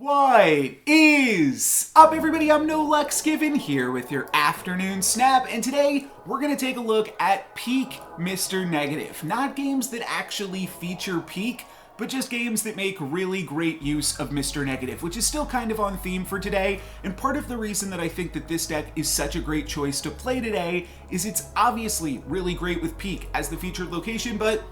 What is up, everybody? I'm NoLuxGiven here with your afternoon snap, and today we're going to take a look at Peak Mr. Negative. Not games that actually feature Peak, but just games that make really great use of Mr. Negative, which is still kind of on theme for today. And part of the reason that I think that this deck is such a great choice to play today is it's obviously really great with Peak as the featured location, but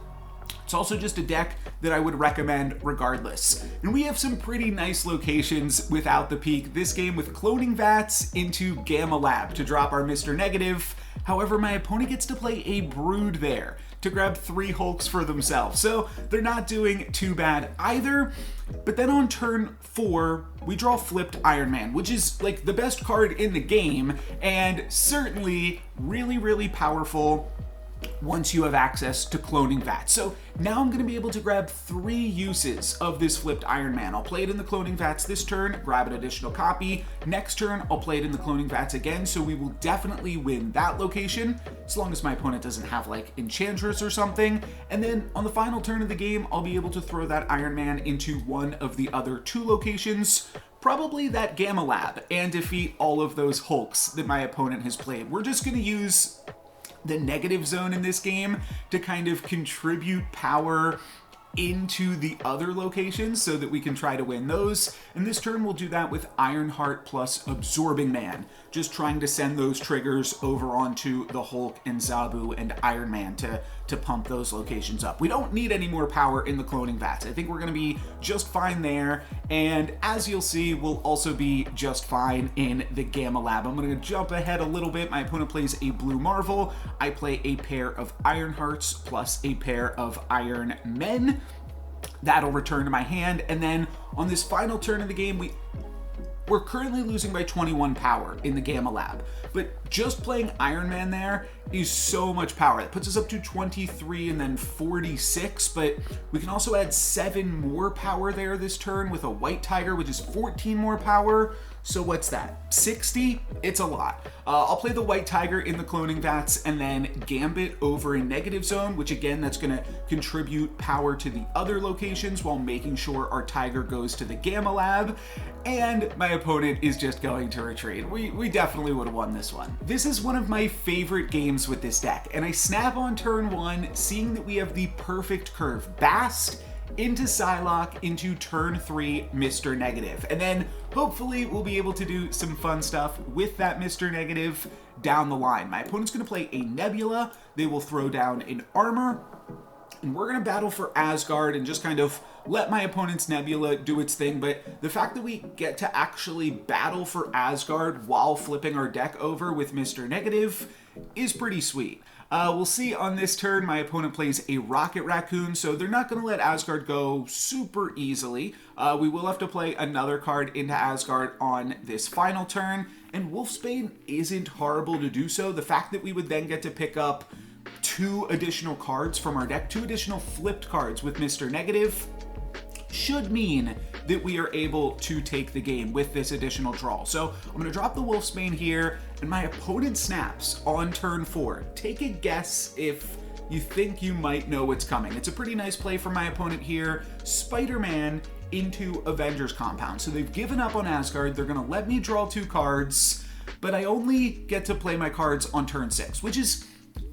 it's also just a deck that I would recommend regardless. And we have some pretty nice locations without the Peak this game, with Cloning Vats into Gamma Lab to drop our Mr. Negative. However, my opponent gets to play a Brood there to grab 3 Hulks for themselves, so they're not doing too bad either. But then on turn 4, we draw Flipped Iron Man, which is like the best card in the game, and certainly really powerful once you have access to Cloning Vats. So now I'm going to be able to grab 3 uses of this Flipped Iron Man. I'll play it in the Cloning Vats this turn, grab an additional copy. Next turn, I'll play it in the Cloning Vats again, so we will definitely win that location, as long as my opponent doesn't have like Enchantress or something. And then on the final turn of the game, I'll be able to throw that Iron Man into one of the other 2 locations, probably that Gamma Lab, and defeat all of those Hulks that my opponent has played. We're just going to use the negative zone in this game to kind of contribute power into the other locations so that we can try to win those. And this turn we'll do that with Ironheart plus Absorbing Man, just trying to send those triggers over onto the Hulk and Zabu and Iron Man to pump those locations up. We don't need any more power in the Cloning Vats. I think we're going to be just fine there, and as you'll see, we'll also be just fine in the Gamma Lab. I'm going to jump ahead a little bit. My opponent plays a Blue Marvel. I play a pair of Ironhearts plus a pair of Iron Men. That'll return to my hand, and then on this final turn of the game, we're currently losing by 21 power in the Gamma Lab, but just playing Iron Man there is so much power. That puts us up to 23 and then 46, but we can also add 7 more power there this turn with a White Tiger, which is 14 more power. So what's that? 60? It's a lot. I'll play the White Tiger in the Cloning Vats and then Gambit over in Negative Zone, which again, that's going to contribute power to the other locations while making sure our Tiger goes to the Gamma Lab. And my opponent is just going to retreat. We definitely would have won this one. This is one of my favorite games with this deck, and I snap on turn 1, seeing that we have the perfect curve. Bast into Psylocke into turn 3 Mr. Negative. And then hopefully we'll be able to do some fun stuff with that Mr. Negative down the line. My opponent's going to play a Nebula. They will throw down an Armor, and we're going to battle for Asgard and just kind of let my opponent's Nebula do its thing. But the fact that we get to actually battle for Asgard while flipping our deck over with Mr. Negative is pretty sweet. We'll see on this turn, my opponent plays a Rocket Raccoon, so they're not going to let Asgard go super easily. We will have to play another card into Asgard on this final turn, and Wolfsbane isn't horrible to do so. The fact that we would then get to pick up 2 additional cards from our deck, 2 additional flipped cards with Mr. Negative, should mean that we are able to take the game with this additional draw. So I'm going to drop the Wolfsbane here, and my opponent snaps on turn 4. Take a guess if you think you might know what's coming. It's a pretty nice play for my opponent here. Spider-Man into Avengers Compound. So they've given up on Asgard. They're going to let me draw 2 cards, but I only get to play my cards on turn 6, which is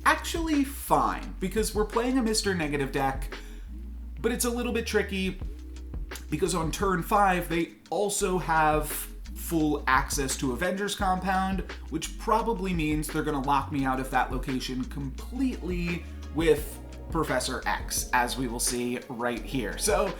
actually fine because we're playing a Mr. Negative deck, but it's a little bit tricky because on turn 5, they also have full access to Avengers Compound, which probably means they're going to lock me out of that location completely with Professor X, as we will see right here. So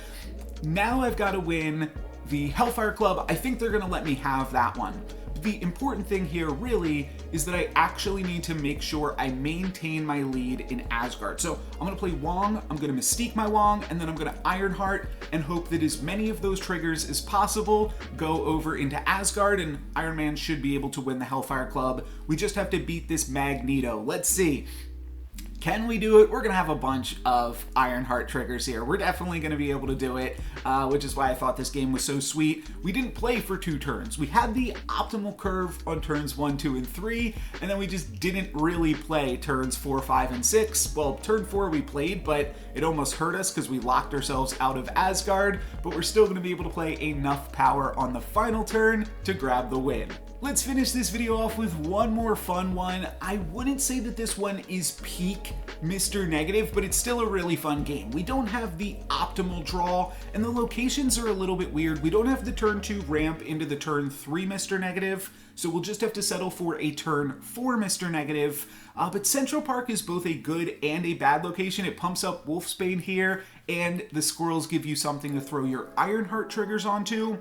now I've got to win the Hellfire Club. I think they're going to let me have that one. The important thing here really is that I actually need to make sure I maintain my lead in Asgard. So I'm going to play Wong, I'm going to Mystique my Wong, and then I'm going to Ironheart and hope that as many of those triggers as possible go over into Asgard, and Iron Man should be able to win the Hellfire Club. We just have to beat this Magneto. Let's see. Can we do it? We're going to have a bunch of Ironheart triggers here. We're definitely going to be able to do it, which is why I thought this game was so sweet. We didn't play for 2 turns. We had the optimal curve on turns 1, 2, and 3, and then we just didn't really play turns 4, 5, and 6. Well, turn 4 we played, but it almost hurt us because we locked ourselves out of Asgard, but we're still going to be able to play enough power on the final turn to grab the win. Let's finish this video off with one more fun one. I wouldn't say that this one is peak Mr. Negative, but it's still a really fun game. We don't have the optimal draw, and the locations are a little bit weird. We don't have the turn 2 ramp into the turn 3 Mr. Negative, so we'll just have to settle for a turn 4 Mr. Negative. But Central Park is both a good and a bad location. It pumps up Wolfsbane here, and the squirrels give you something to throw your Ironheart triggers onto.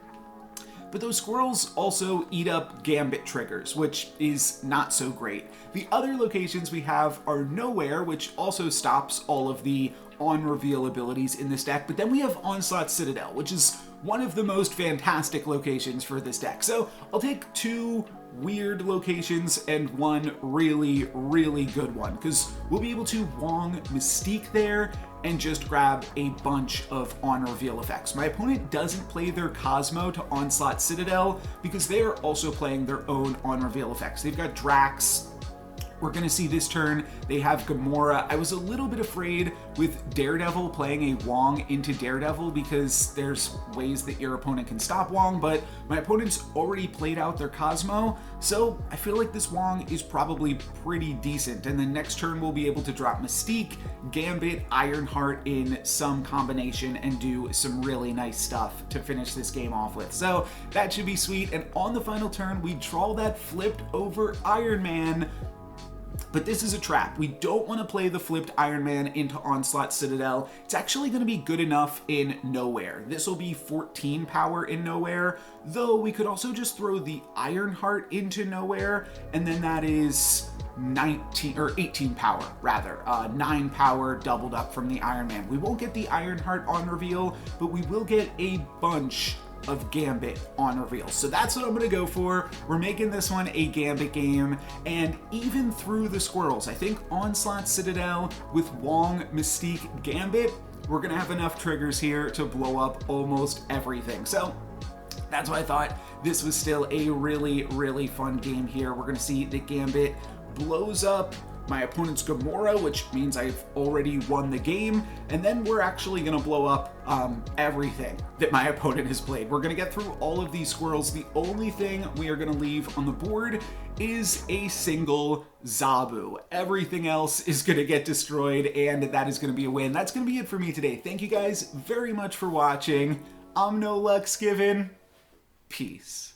But those squirrels also eat up Gambit triggers, which is not so great. The other locations we have are Nowhere, which also stops all of the on-reveal abilities in this deck, but then we have Onslaught Citadel, which is one of the most fantastic locations for this deck. So I'll take 2 weird locations and 1 really, really good one, because we'll be able to Wong Mystique there and just grab a bunch of on-reveal effects. My opponent doesn't play their Cosmo to Onslaught Citadel because they are also playing their own on-reveal effects. They've got Drax. We're going to see this turn, they have Gamora. I was a little bit afraid with Daredevil playing a Wong into Daredevil because there's ways that your opponent can stop Wong, but my opponent's already played out their Cosmo, so I feel like this Wong is probably pretty decent. And then next turn we'll be able to drop Mystique, Gambit, Ironheart in some combination and do some really nice stuff to finish this game off with. So that should be sweet. And on the final turn, we draw that flipped over Iron Man. But this is a trap. We don't want to play the flipped Iron Man into Onslaught Citadel. It's actually going to be good enough in Nowhere. This will be 14 power in Nowhere, though we could also just throw the Ironheart into Nowhere, and then that is 19 or 18 power rather, 9 power doubled up from the Iron Man. We won't get the Ironheart on reveal, but we will get a bunch of Gambit on reveal. So that's what I'm gonna go for. We're making this one a Gambit game, and even through the squirrels, I think Onslaught Citadel with Wong, Mystique, Gambit, we're gonna have enough triggers here to blow up almost everything. So that's why I thought this was still a really, really fun game here. We're gonna see that Gambit blows up my opponent's Gamora, which means I've already won the game, and then we're actually gonna blow up everything that my opponent has played. We're gonna get through all of these squirrels. The only thing we are gonna leave on the board is a single Zabu. Everything else is gonna get destroyed, and that is gonna be a win. That's gonna be it for me today. Thank you guys very much for watching. I'm No Luxgiven. Peace.